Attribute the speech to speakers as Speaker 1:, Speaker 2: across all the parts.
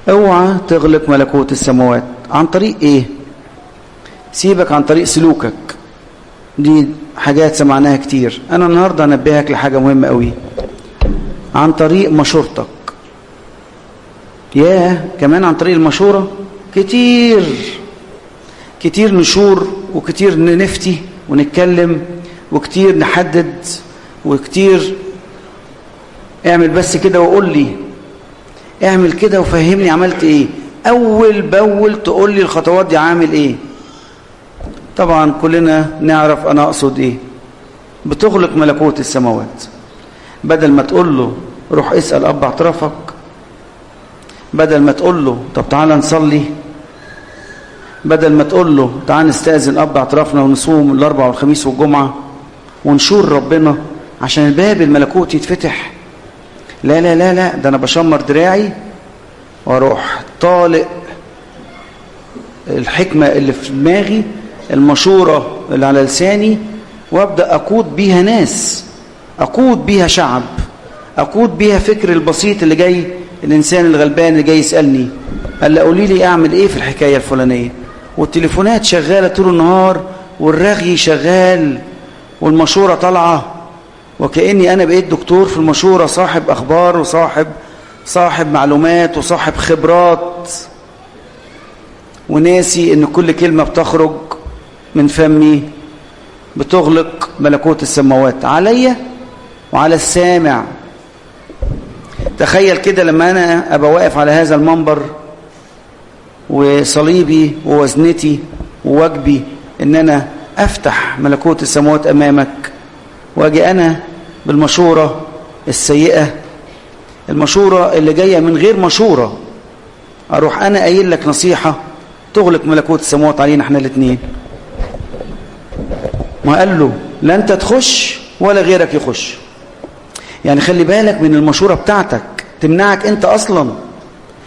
Speaker 1: اوعى تغلق ملكوت السماوات. عن طريق ايه؟ سيبك عن طريق سلوكك، دي حاجات سمعناها كتير. انا النهاردة انبهك لحاجة مهمة قوي، عن طريق مشورتك. كمان عن طريق المشورة كتير كتير نشور، وكتير نفتي ونتكلم، وكتير نحدد، وكتير اعمل بس كده وقول لي، اعمل كده وفهمني عملت ايه، اول باول تقول لي الخطوات دي عامل ايه. طبعا كلنا نعرف انا اقصد ايه. بتغلق ملكوت السماوات. بدل ما تقول له روح اسأل اب اعترافك، بدل ما تقول له طب تعالى نصلي، بدل ما تقول له تعالى نستأذن اب اعترافنا ونصوم الاربعاء والخميس والجمعة ونشور ربنا عشان الباب الملكوت يتفتح، لا لا لا لا، ده انا بشمر دراعي واروح طالق الحكمة اللي في دماغي، المشورة اللي على لساني، وابدأ اقود بيها ناس، اقود بيها شعب، اقود بيها فكر البسيط اللي جاي، الانسان الغلبان اللي جاي يسألني قال لي قولي لي اعمل ايه في الحكاية الفلانية، والتليفونات شغالة طول النهار، والرغي شغال، والمشورة طالعة، وكأني أنا بقيت دكتور في المشورة، صاحب أخبار وصاحب معلومات وصاحب خبرات، وناسي إن كل كلمة بتخرج من فمي بتغلق ملكوت السماوات عليا وعلى السامع. تخيل كده لما أنا أبقى واقف على هذا المنبر وصليبي ووزنتي وواجبي إن أنا أفتح ملكوت السماوات أمامك، واجي أنا بالمشورة السيئة، المشورة اللي جاية من غير مشورة، أروح أنا قايل لك نصيحة تغلق ملكوت السماوات علينا احنا الاثنين. ما قال له لا أنت تخش ولا غيرك يخش. يعني خلي بالك من المشورة بتاعتك، تمنعك أنت أصلا.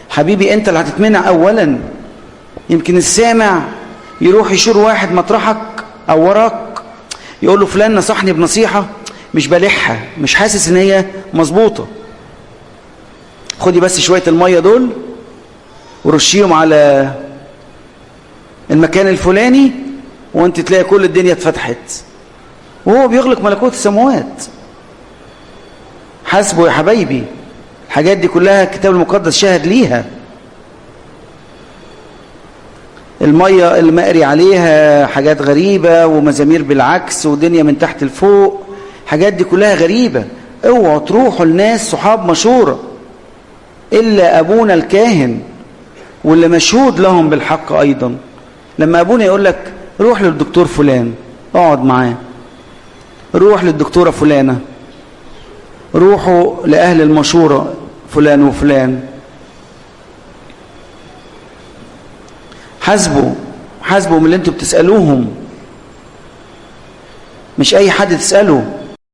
Speaker 1: حبيبي أنت اللي هتتمنع أولا. يمكن السامع يروح يشور واحد مطرحك أو وراك يقول له فلان نصحني بنصيحة مش بلحها، مش حاسس ان هي مظبوطة، خدي بس شوية المية دول ورشيهم على المكان الفلاني وانت تلاقي كل الدنيا اتفتحت، وهو بيغلق ملكوت السماوات. حاسبوا يا حبايبي، الحاجات دي كلها الكتاب المقدس شاهد ليها. المية اللي مقري عليها حاجات غريبة ومزامير بالعكس ودنيا من تحت لفوق، حاجات دي كلها غريبة. اوعوا تروحوا لناس صحاب مشورة إلا أبونا الكاهن واللي مشهود لهم بالحق أيضا. لما أبونا يقول لك روح للدكتور فلان اقعد معاه، روح للدكتورة فلانة، روحوا لأهل المشورة فلان وفلان. حاسبوا من اللي انتوا بتسألوهم، مش أي حد تسأله.